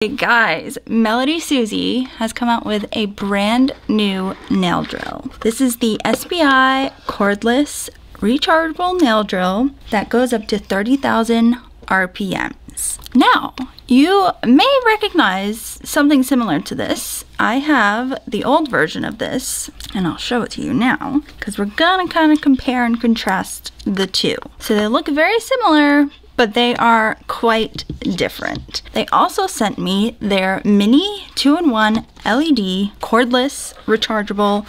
Hey guys, Melody Susie has come out with a brand new nail drill. This is the SBI cordless rechargeable nail drill that goes up to 30,000 RPMs. Now, you may recognize something similar to this. I have the old version of this, and I'll show it to you now, because we're gonna kind of compare and contrast the two. So they look very similar, but they are quite different. They also sent me their mini 2-in-1 LED cordless rechargeable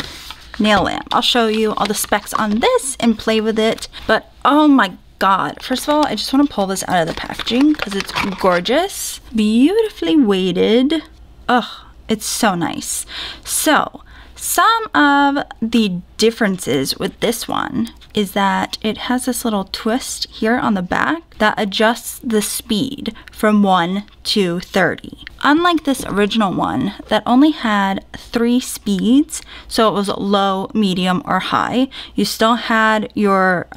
nail lamp. I'll show you all the specs on this and play with it, but oh my God. First of all, I just want to pull this out of the packaging because it's gorgeous. Beautifully weighted. Ugh, it's so nice. So, some of the differences with this one is that it has this little twist here on the back that adjusts the speed from 1 to 30. Unlike this original one that only had 3 speeds, so it was low, medium, or high, you still had your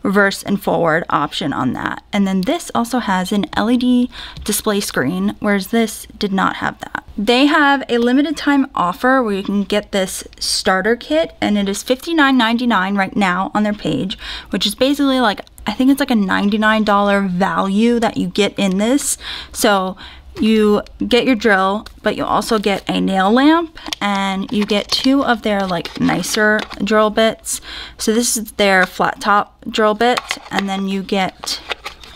reverse and forward option on that. And then this also has an LED display screen, whereas this did not have that. They have a limited time offer where you can get this starter kit, and it is $59.99 right now on their page, which is basically like, I think it's like a $99 value that you get in this. So you get your drill, but you also get a nail lamp, and you get 2 of their like nicer drill bits. So this is their flat top drill bit, and then you get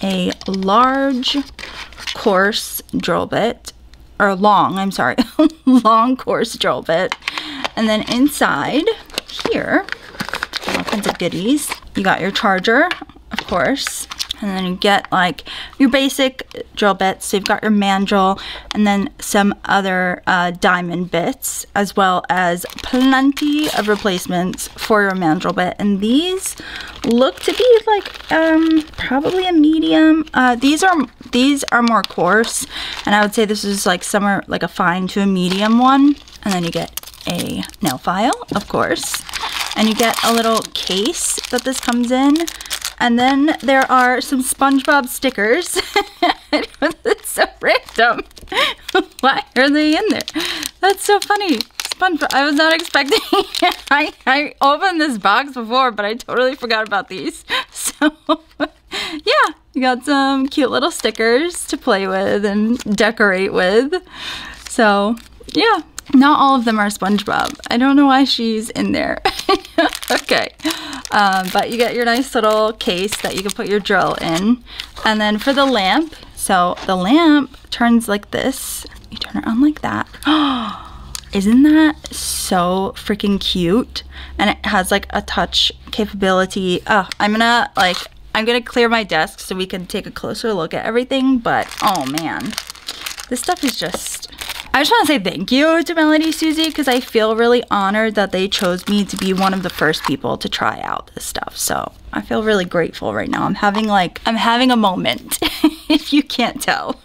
a large coarse drill bit, or long, I'm sorry, long coarse drill bit. And then inside here, all kinds of goodies. You got your charger, of course, and then you get like your basic drill bits. So you've got your mandrel, and then some other diamond bits, as well as plenty of replacements for your mandrel bit. And these look to be like probably a medium. These are more coarse, and I would say this is like somewhere like a fine to a medium one. And then you get a nail file, of course, and you get a little case that this comes in. And then there are some SpongeBob stickers. That's so random. Why are they in there? That's so funny. SpongeBob, I was not expecting. I opened this box before, but I totally forgot about these. So, yeah, you got some cute little stickers to play with and decorate with. So, yeah. Not all of them are SpongeBob. I don't know why she's in there. Okay. But you get your nice little case that you can put your drill in. And then for the lamp, so the lamp turns like this. You turn it on like that. Isn't that so freaking cute? And it has like a touch capability. Oh, I'm gonna clear my desk so we can take a closer look at everything. But oh man, this stuff is just... I just want to say thank you to Melody Susie, because I feel really honored that they chose me to be one of the first people to try out this stuff. So I feel really grateful right now. I'm having a moment, if you can't tell.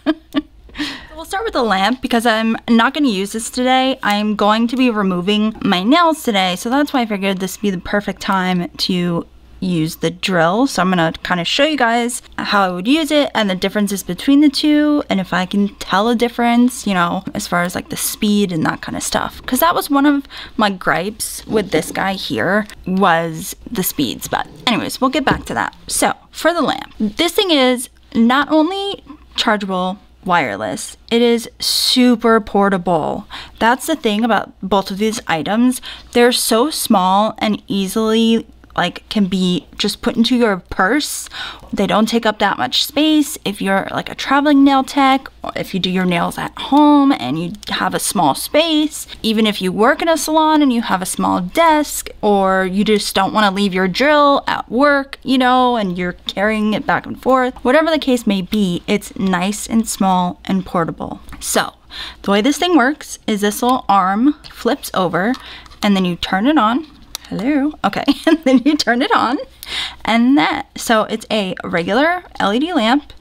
We'll start with the lamp because I'm not going to use this today. I'm going to be removing my nails today, so that's why I figured this would be the perfect time to use the drill. So I'm gonna kind of show you guys how I would use it and the differences between the two, and if I can tell a difference, you know, as far as like the speed and that kind of stuff, because that was one of my gripes with this guy here, was the speeds. But anyways, we'll get back to that. So for the lamp, this thing is not only chargeable wireless, it is super portable. That's the thing about both of these items. They're so small and easily like can be just put into your purse. They don't take up that much space if you're like a traveling nail tech, or if you do your nails at home and you have a small space. Even if you work in a salon and you have a small desk, or you just don't want to leave your drill at work, you know, and you're carrying it back and forth, whatever the case may be, it's nice and small and portable. So the way this thing works is this little arm flips over, and then you turn it on. Hello. Okay, and then you turn it on, and so it's a regular LED lamp,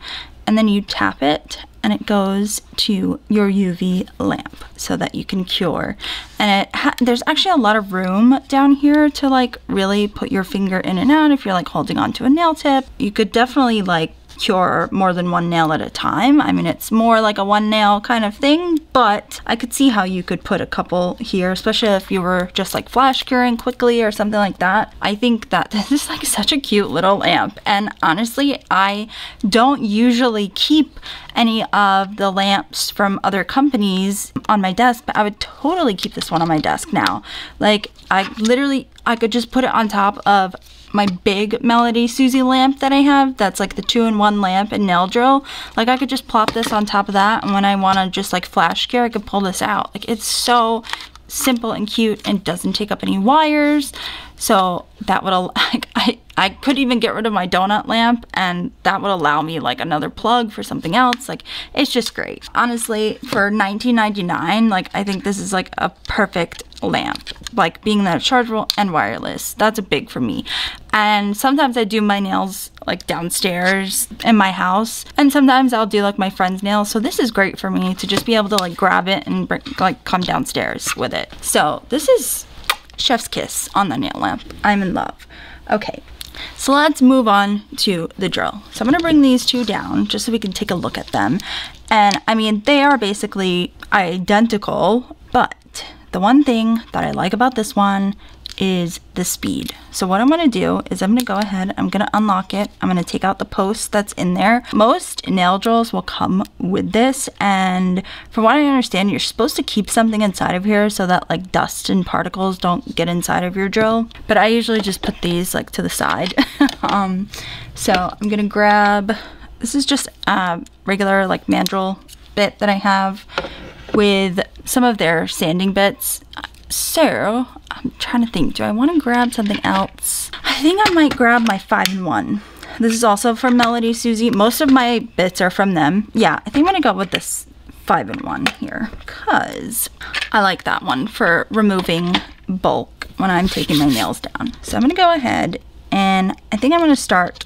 and then you tap it and it goes to your UV lamp so that you can cure. And there's actually a lot of room down here to like really put your finger in and out if you're like holding on to a nail tip. You could definitely like cure more than one nail at a time. I mean, it's more like a one nail kind of thing, but I could see how you could put a couple here, especially if you were just like flash curing quickly or something like that. I think that this is like such a cute little lamp, and honestly, I don't usually keep any of the lamps from other companies on my desk, but I would totally keep this one on my desk now. Like, I could just put it on top of my big Melody Susie lamp that I have, that's like the 2-in-1 lamp and nail drill. Like, I could just plop this on top of that, and when I want to just like flash cure, I could pull this out. Like, it's so simple and cute and doesn't take up any wires. So that would like, I could even get rid of my donut lamp, and that would allow me like another plug for something else. Like, it's just great. Honestly, for $19.99, like, I think this is like a perfect lamp. Like, being that chargeable and wireless, that's a big for me. And sometimes I do my nails like downstairs in my house, and sometimes I'll do like my friend's nails. So this is great for me to just be able to like grab it and like come downstairs with it. So this is chef's kiss on the nail lamp. I'm in love. Okay, so let's move on to the drill. So I'm gonna bring these two down just so we can take a look at them. And I mean, they are basically identical, but the one thing that I like about this one is the speed. So what I'm going to do is I'm going to go ahead, I'm going to unlock it, I'm going to take out the post that's in there. Most nail drills will come with this, and from what I understand, you're supposed to keep something inside of here so that like dust and particles don't get inside of your drill, but I usually just put these like to the side. So I'm going to grab, this is just a regular like mandrel bit that I have with some of their sanding bits. So I'm trying to think, do I want to grab something else? I think I might grab my 5-in-1. This is also from Melody Susie. Most of my bits are from them. Yeah, I think I'm gonna go with this 5-in-1 here because I like that one for removing bulk when I'm taking my nails down. So I'm gonna go ahead, and I think I'm gonna start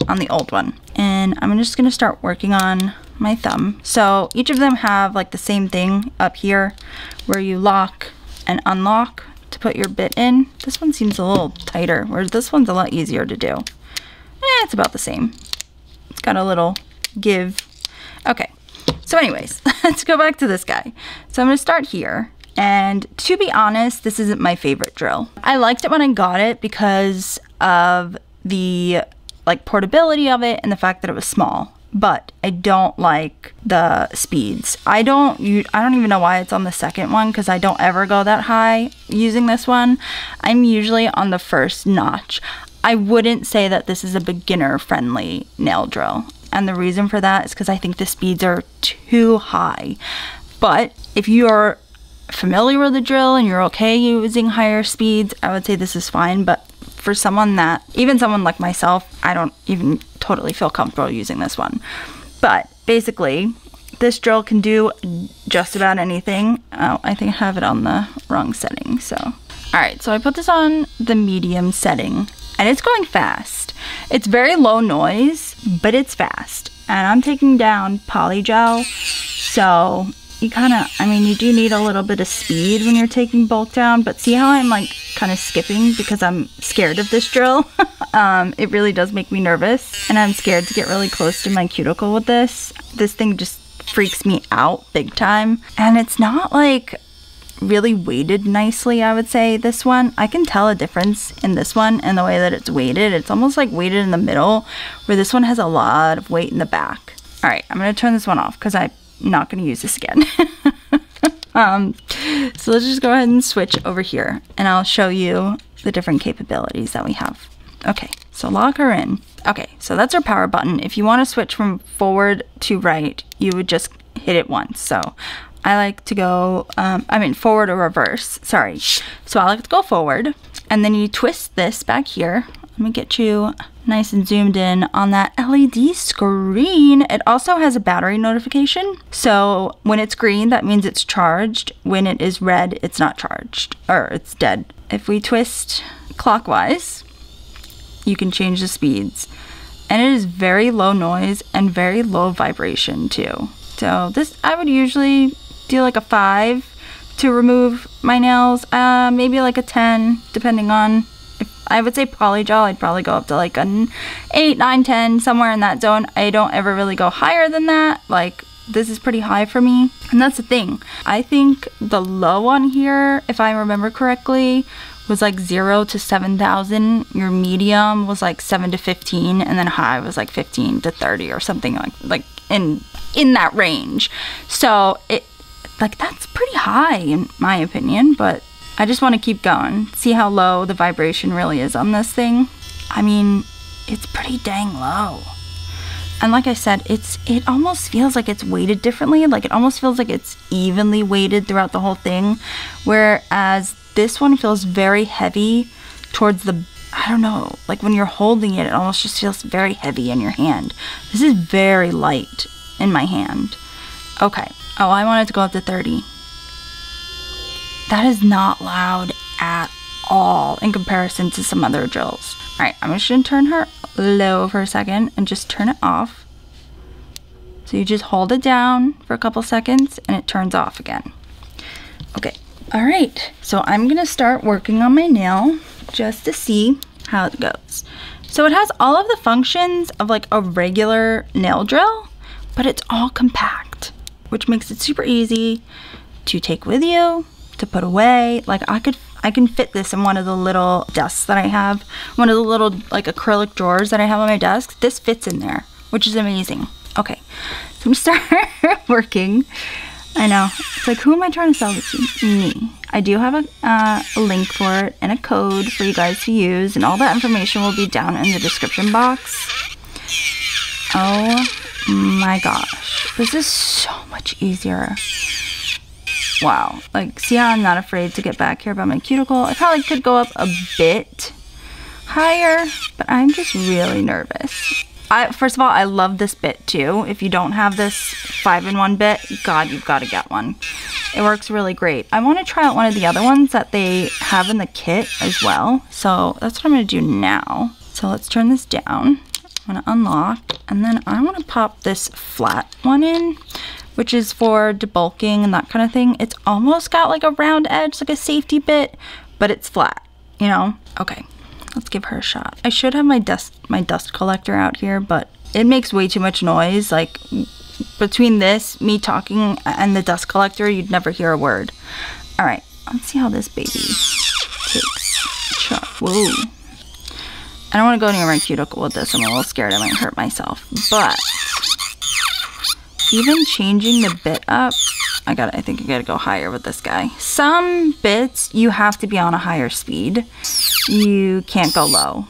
on the old one, and I'm just gonna start working on my thumb. So each of them have like the same thing up here where you lock and unlock to put your bit in. This one seems a little tighter, whereas this one's a lot easier to do. It's about the same. It's got a little give. Okay, so anyways, let's go back to this guy. So I'm gonna start here, and to be honest, this isn't my favorite drill. I liked it when I got it because of the like portability of it and the fact that it was small. But I don't like the speeds. I don't even know why it's on the second one, because I don't ever go that high using this one. I'm usually on the first notch. I wouldn't say that this is a beginner friendly nail drill, and the reason for that is because I think the speeds are too high. But if you're familiar with the drill and you're okay using higher speeds, I would say this is fine. But for someone that, even someone like myself, I don't even totally feel comfortable using this one. But basically, this drill can do just about anything. Oh, I think I have it on the wrong setting. So, all right, so I put this on the medium setting, and it's going fast. It's very low noise, but it's fast. And I'm taking down polygel, so you kind of, I mean, you do need a little bit of speed when you're taking bulk down, but see how I'm like kind of skipping because I'm scared of this drill? It really does make me nervous, and I'm scared to get really close to my cuticle with this. This thing just freaks me out big time, and it's not like really weighted nicely, I would say. This one, I can tell a difference in this one and the way that it's weighted. It's almost like weighted in the middle, where this one has a lot of weight in the back. All right, I'm gonna turn this one off because I'm not gonna use this again. So let's just go ahead and switch over here, and I'll show you the different capabilities that we have. Okay, so lock her in. Okay, so that's our power button. If you want to switch from forward to right, you would just hit it once. So I like to go, forward or reverse, sorry. So I like to go forward, and then you twist this back here. Let me get you nice and zoomed in on that LED screen. It also has a battery notification. So when it's green, that means it's charged. When it is red, it's not charged, or it's dead. If we twist clockwise, you can change the speeds. And it is very low noise and very low vibration too. So this, I would usually do like a 5 to remove my nails, maybe like a 10, depending on if I would say polygel, I'd probably go up to like an 8, 9, 10, somewhere in that zone. I don't ever really go higher than that. Like, this is pretty high for me. And that's the thing. I think the low on here, if I remember correctly, was like 0 to 7,000. Your medium was like 7 to 15, and then high was like 15 to 30 or something like in that range. So it, like, that's pretty high in my opinion, but I just want to keep going, see how low the vibration really is on this thing. I mean, it's pretty dang low. And like I said, it almost feels like it's weighted differently. Like, it almost feels like it's evenly weighted throughout the whole thing, whereas this one feels very heavy towards the, I don't know, like when you're holding it, it almost just feels very heavy in your hand. This is very light in my hand. Okay. Oh, I wanted to go up to 30. That is not loud at all in comparison to some other drills. All right, I'm just gonna turn her low for a second and just turn it off. So you just hold it down for a couple seconds and it turns off again. Okay, all right. So I'm gonna start working on my nail just to see how it goes. So it has all of the functions of like a regular nail drill, but it's all compact, which makes it super easy to take with you, to put away. Like, I can fit this in one of the little desks that I have, one of the little like acrylic drawers that I have on my desk. This fits in there, which is amazing. Okay, so I'm start working. I know, it's like, who am I trying to sell this to? Me. I do have a link for it and a code for you guys to use, and all that information will be down in the description box. Oh my gosh, this is so much easier. Wow, like, see how I'm not afraid to get back here by my cuticle? I probably could go up a bit higher, but I'm just really nervous. First of all, I love this bit too. If you don't have this 5-in-1 bit, God, you've got to get one. It works really great. I want to try out one of the other ones that they have in the kit as well. So that's what I'm going to do now. So let's turn this down. I'm going to unlock, and then I want to pop this flat one in, which is for debulking and that kind of thing. It's almost got like a round edge, like a safety bit, but it's flat, you know? Okay, let's give her a shot. I should have my dust collector out here, but it makes way too much noise. Like, between this, me talking, and the dust collector, you'd never hear a word. All right, let's see how this baby takes a shot. Whoa. I don't want to go near my cuticle with this. I'm a little scared I might hurt myself, but even changing the bit up, I think I gotta go higher with this guy. Some bits you have to be on a higher speed. You can't go low.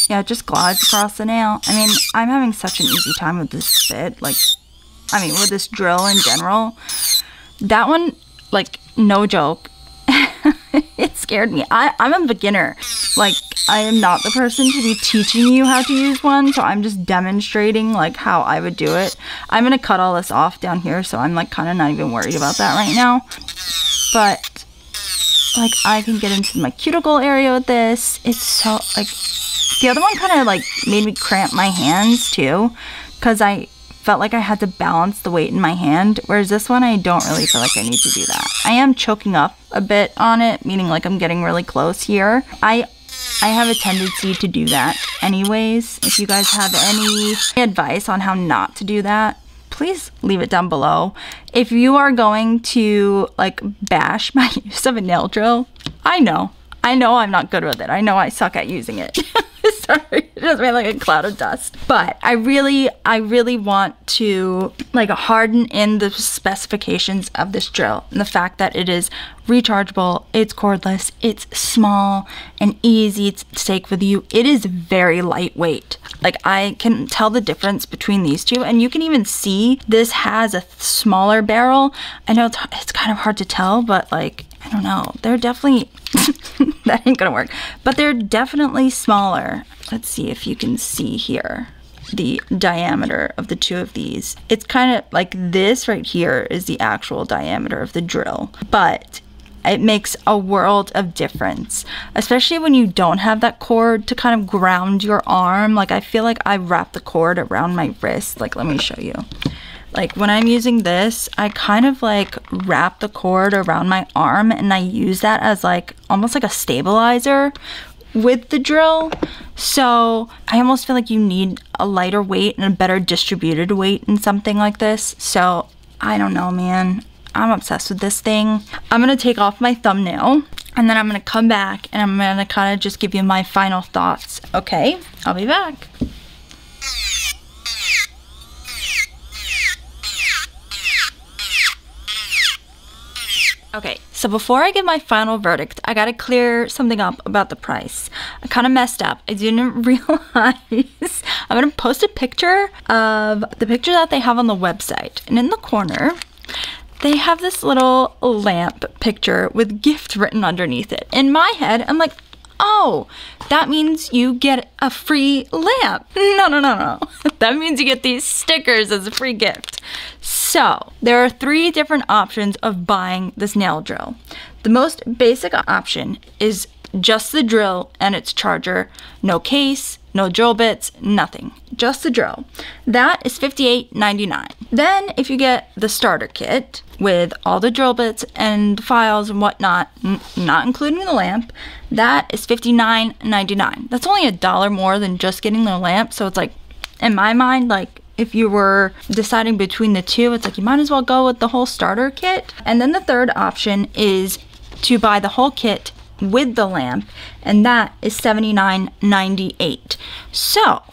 Yeah, it just glides across the nail. I mean, I'm having such an easy time with this bit. Like, I mean, with this drill in general. That one, like, no joke. It scared me. I'm a beginner. Like, I am not the person to be teaching you how to use one, so I'm just demonstrating like how I would do it. I'm gonna cut all this off down here, so I'm like kind of not even worried about that right now. But like, I can get into my cuticle area with this. It's so, like, the other one kind of like made me cramp my hands too, because I felt like I had to balance the weight in my hand, whereas this one I don't really feel like I need to do that. I am choking up a bit on it, meaning like I'm getting really close here. I have a tendency to do that anyways. If you guys have any advice on how not to do that, please leave it down below. If you are going to like bash my use of a nail drill, I know I'm not good with it. I know I suck at using it. Sorry, it just made like a cloud of dust. But I really want to like harden in the specifications of this drill, and the fact that it is rechargeable, it's cordless, it's small and easy to take with you. It is very lightweight. Like, I can tell the difference between these two, and you can even see this has a smaller barrel. I know it's kind of hard to tell, but like, I don't know, they're definitely that ain't gonna work, but they're definitely smaller. Let's see if you can see here the diameter of the two of these. It's kind of like this right here is the actual diameter of the drill, but it makes a world of difference, especially when you don't have that cord to kind of ground your arm. Like, I feel like I wrap the cord around my wrist. Like, let me show you. Like when I'm using this, I kind of like wrap the cord around my arm and I use that as like almost like a stabilizer with the drill. So I almost feel like you need a lighter weight and a better distributed weight in something like this. So I don't know, man. I'm obsessed with this thing. I'm gonna take off my thumbnail and then I'm gonna come back and I'm gonna kind of just give you my final thoughts. Okay, I'll be back. Okay, so before I give my final verdict, I gotta clear something up about the price. I kind of messed up. I didn't realize. I'm gonna post a picture of the picture that they have on the website. And in the corner, they have this little lamp picture with gift written underneath it. In my head, I'm like, oh, that means you get a free lamp. No. That means you get these stickers as a free gift. So there are 3 different options of buying this nail drill. The most basic option is just the drill and its charger. No case, no drill bits, nothing. Just the drill. That is $58.99. Then if you get the starter kit with all the drill bits and files and whatnot, not including the lamp, that is $59.99. That's only $1 more than just getting the lamp. So it's like, in my mind, like if you were deciding between the two, it's like you might as well go with the whole starter kit. And then the third option is to buy the whole kit with the lamp, and that is $79.98. So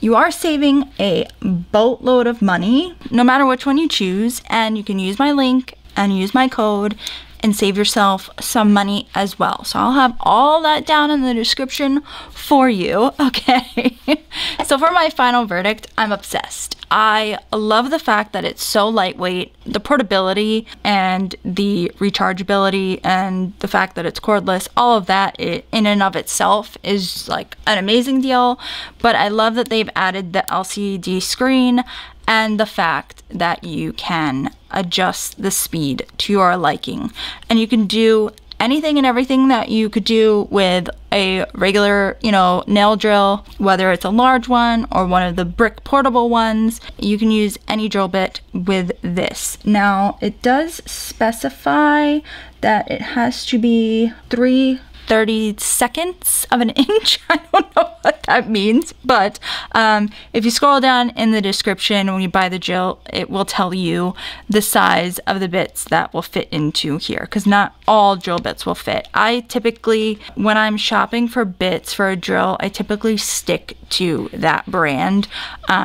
you are saving a boatload of money no matter which one you choose, and you can use my link and use my code and save yourself some money as well. So I'll have all that down in the description for you, okay? So for my final verdict, I'm obsessed. I love the fact that it's so lightweight, the portability and the rechargeability and the fact that it's cordless, all of that in and of itself is like an amazing deal. But I love that they've added the LCD screen and the fact that you can adjust the speed to your liking. And you can do anything and everything that you could do with a regular, nail drill, whether it's a large one or one of the brick portable ones. You can use any drill bit with this. Now, it does specify that it has to be 3/32 of an inch. I don't know what that means, but if you scroll down in the description when you buy the drill, it will tell you the size of the bits that will fit into here, because not all drill bits will fit. I typically, when I'm shopping for bits for a drill, I typically stick to that brand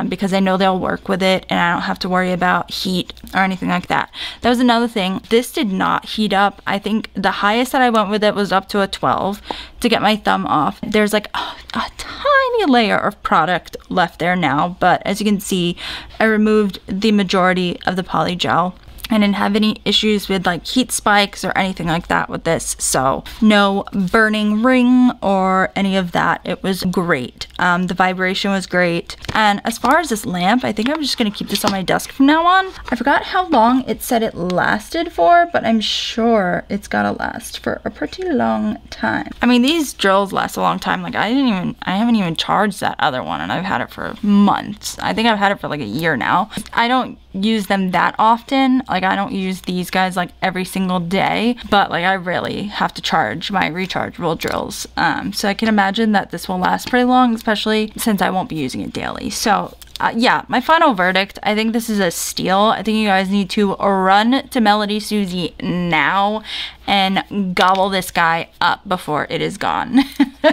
because I know they'll work with it and I don't have to worry about heat or anything like that. That was another thing. This did not heat up. I think the highest that I went with it was up to a 12 to get my thumb off. There's like a tiny layer of product left there now, but as you can see, I removed the majority of the poly gel. I didn't have any issues with like heat spikes or anything like that with this, so no burning ring or any of that. It was great. The vibration was great. And as far as this lamp, I think I'm just gonna keep this on my desk from now on. I forgot how long it said it lasted for, but I'm sure it's gotta last for a pretty long time. I mean, these drills last a long time. Like I haven't even charged that other one and I've had it for months. I think I've had it for like a year now. I don't use them that often. Like I don't use these guys like every single day, but like I really have to charge my rechargeable drills. So I can imagine that this will last pretty long, especially since I won't be using it daily. So yeah, my final verdict, I think this is a steal. I think you guys need to run to Melody Susie now and gobble this guy up before it is gone.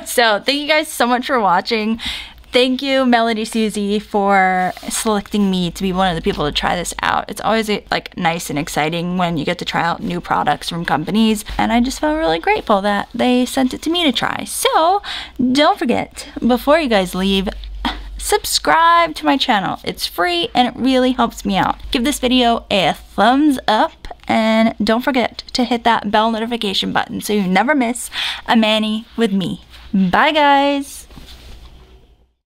So thank you guys so much for watching. Thank you, Melody Susie, for selecting me to be one of the people to try this out. It's always like nice and exciting when you get to try out new products from companies, and I just felt really grateful that they sent it to me to try. So don't forget, before you guys leave, subscribe to my channel. It's free and it really helps me out. Give this video a thumbs up and don't forget to hit that bell notification button so you never miss a mani with me. Bye guys!